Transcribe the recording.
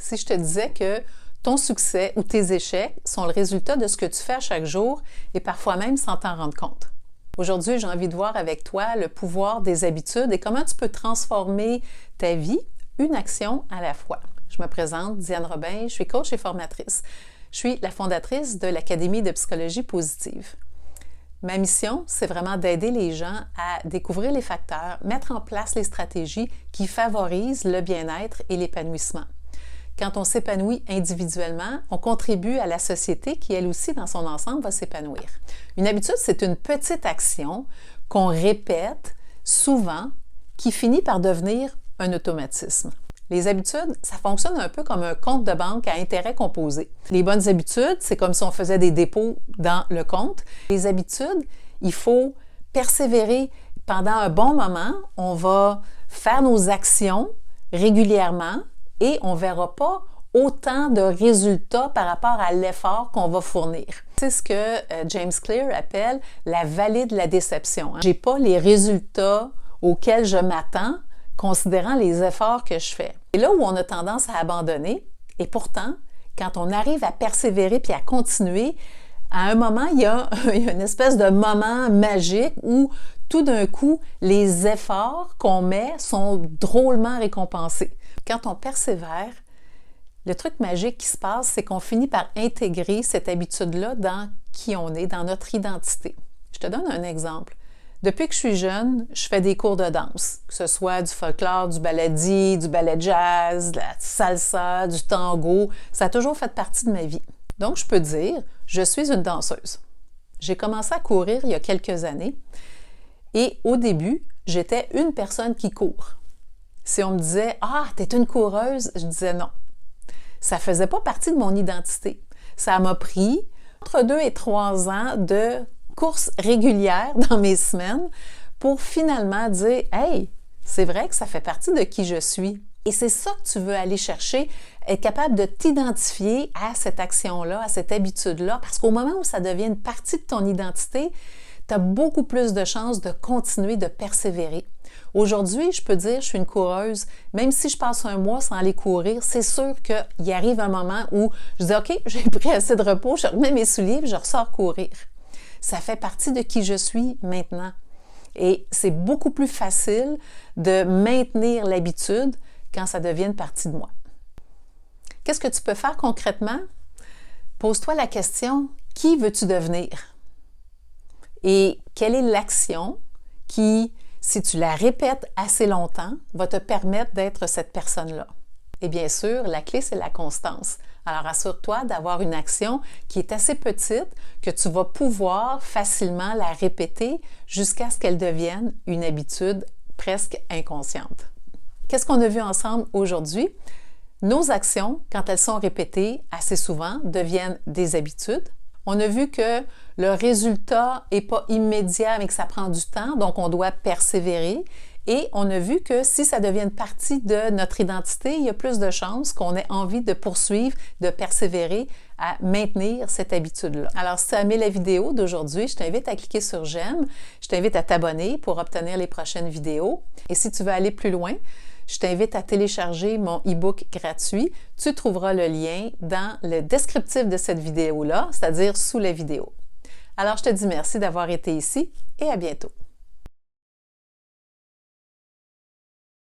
si je te disais que ton succès ou tes échecs sont le résultat de ce que tu fais à chaque jour et parfois même sans t'en rendre compte? Aujourd'hui, j'ai envie de voir avec toi le pouvoir des habitudes et comment tu peux transformer ta vie une action à la fois. Je me présente, Diane Robin, je suis coach et formatrice. Je suis la fondatrice de l'Académie de psychologie positive. Ma mission, c'est vraiment d'aider les gens à découvrir les facteurs, mettre en place les stratégies qui favorisent le bien-être et l'épanouissement. Quand on s'épanouit individuellement, on contribue à la société qui, elle aussi, dans son ensemble, va s'épanouir. Une habitude, c'est une petite action qu'on répète souvent qui finit par devenir un automatisme. Les habitudes, ça fonctionne un peu comme un compte de banque à intérêt composé. Les bonnes habitudes, c'est comme si on faisait des dépôts dans le compte. Les habitudes, il faut persévérer pendant un bon moment. On va faire nos actions régulièrement et on ne verra pas autant de résultats par rapport à l'effort qu'on va fournir. C'est ce que James Clear appelle la vallée de la déception. Je n'ai pas les résultats auxquels je m'attends considérant les efforts que je fais. Et là où on a tendance à abandonner, et pourtant, quand on arrive à persévérer puis à continuer, à un moment, il y a une espèce de moment magique où tout d'un coup, les efforts qu'on met sont drôlement récompensés. Quand on persévère, le truc magique qui se passe, c'est qu'on finit par intégrer cette habitude-là dans qui on est, dans notre identité. Je te donne un exemple. Depuis que je suis jeune, je fais des cours de danse, que ce soit du folklore, du baladi, du ballet jazz, de la salsa, du tango. Ça a toujours fait partie de ma vie. Donc, je peux dire, je suis une danseuse. J'ai commencé à courir il y a quelques années et au début, j'étais une personne qui court. Si on me disait « Ah, t'es une coureuse », je disais non. Ça faisait pas partie de mon identité. Ça m'a pris entre 2 et 3 ans de courses régulières dans mes semaines pour finalement dire « Hey, c'est vrai que ça fait partie de qui je suis ». Et c'est ça que tu veux aller chercher, être capable de t'identifier à cette action-là, à cette habitude-là, parce qu'au moment où ça devient une partie de ton identité, tu as beaucoup plus de chances de continuer de persévérer. Aujourd'hui, je peux dire, je suis une coureuse, même si je passe un mois sans aller courir, c'est sûr qu'il arrive un moment où je dis « OK, j'ai pris assez de repos, je remets mes souliers et je ressors courir ». Ça fait partie de qui je suis maintenant. Et c'est beaucoup plus facile de maintenir l'habitude quand ça devient une partie de moi. Qu'est-ce que tu peux faire concrètement? Pose-toi la question, qui veux-tu devenir? Et quelle est l'action qui, si tu la répètes assez longtemps, va te permettre d'être cette personne-là? Et bien sûr, la clé, c'est la constance. Alors, assure-toi d'avoir une action qui est assez petite, que tu vas pouvoir facilement la répéter jusqu'à ce qu'elle devienne une habitude presque inconsciente. Qu'est-ce qu'on a vu ensemble aujourd'hui? Nos actions, quand elles sont répétées assez souvent, deviennent des habitudes. On a vu que le résultat n'est pas immédiat, mais que ça prend du temps, donc on doit persévérer. Et on a vu que si ça devient une partie de notre identité, il y a plus de chances qu'on ait envie de poursuivre, de persévérer à maintenir cette habitude-là. Alors, si tu as aimé la vidéo d'aujourd'hui, je t'invite à cliquer sur « J'aime », je t'invite à t'abonner pour obtenir les prochaines vidéos. Et si tu veux aller plus loin, je t'invite à télécharger mon e-book gratuit. Tu trouveras le lien dans le descriptif de cette vidéo-là, c'est-à-dire sous la vidéo. Alors, je te dis merci d'avoir été ici et à bientôt.